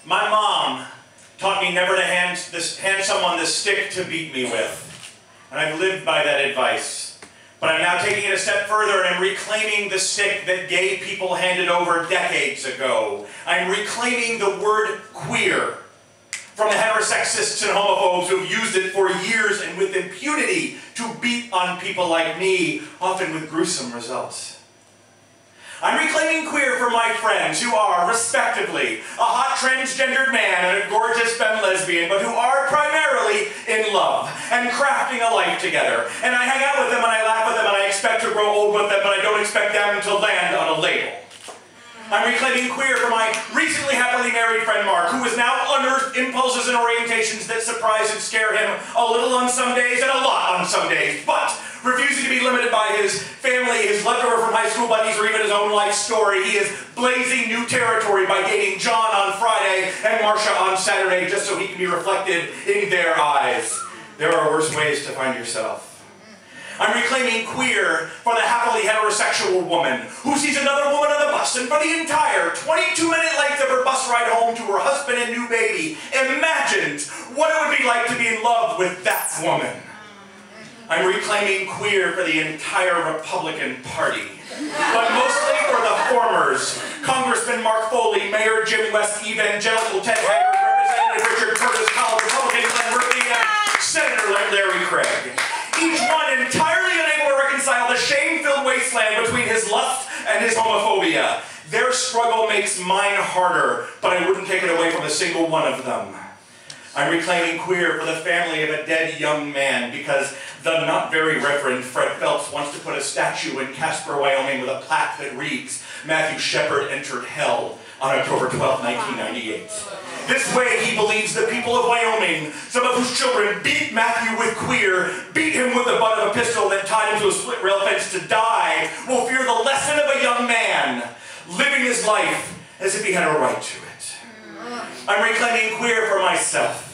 My mom taught me never to hand someone the stick to beat me with. And I've lived by that advice. But I'm now taking it a step further and I'm reclaiming the stick that gay people handed over decades ago. I'm reclaiming the word queer from the heterosexists and homophobes who have used it for years and with impunity to beat on people like me, often with gruesome results. I'm reclaiming queer for my friends who are, respectively, a hot transgendered man and a gorgeous femme lesbian, but who are primarily in love and crafting a life together. And I hang out with them and I laugh with them and I expect to grow old with them, but I don't expect them to land on a label. I'm reclaiming queer for my recently happily married friend Mark, who has now unearthed impulses and orientations that surprise and scare him a little on some days and a lot on some days, but refusing to be limited by his family, his leftover from high school buddies, or even his own life story. He is blazing new territory by dating John on Friday and Marcia on Saturday just so he can be reflected in their eyes. There are worse ways to find yourself. I'm reclaiming queer for the happily heterosexual woman who sees another woman on the bus and for the entire 22-minute length of her bus ride home to her husband and new baby imagines what it would be like to be in love with that woman. I'm reclaiming queer for the entire Republican Party, but mostly for the formers. Congressman Mark Foley, Mayor Jim West, Evangelical Ted Haggard, Representative Richard Curtis, College Republican Glenn Murphy, and Senator Larry Craig. Each one entirely unable to reconcile the shame-filled wasteland between his lust and his homophobia. Their struggle makes mine harder, but I wouldn't take it away from a single one of them. I'm reclaiming queer for the family of a dead young man because the not very Reverend Fred Phelps wants to put a statue in Casper, Wyoming with a plaque that reads, Matthew Shepard entered hell on October 12, 1998. This way he believes the people of Wyoming, some of whose children beat Matthew with queer, beat him with the butt of a pistol, then tied him to a split rail fence to die, will fear the lesson of a young man living his life as if he had a right to it. I'm reclaiming queer for myself.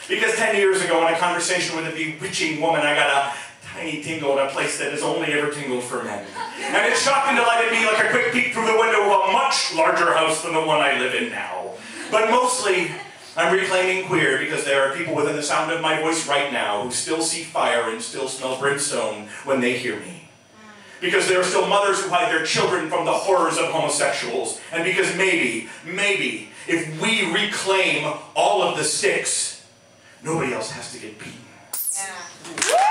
Because 10 years ago, in a conversation with a bewitching woman, I got a tiny tingle in a place that has only ever tingled for men. And it shocked and delighted me like a quick peek through the window of a much larger house than the one I live in now. But mostly, I'm reclaiming queer because there are people within the sound of my voice right now who still see fire and still smell brimstone when they hear me. Because there are still mothers who hide their children from the horrors of homosexuals. And because maybe, if we reclaim all of the sticks, nobody else has to get beaten. Yeah.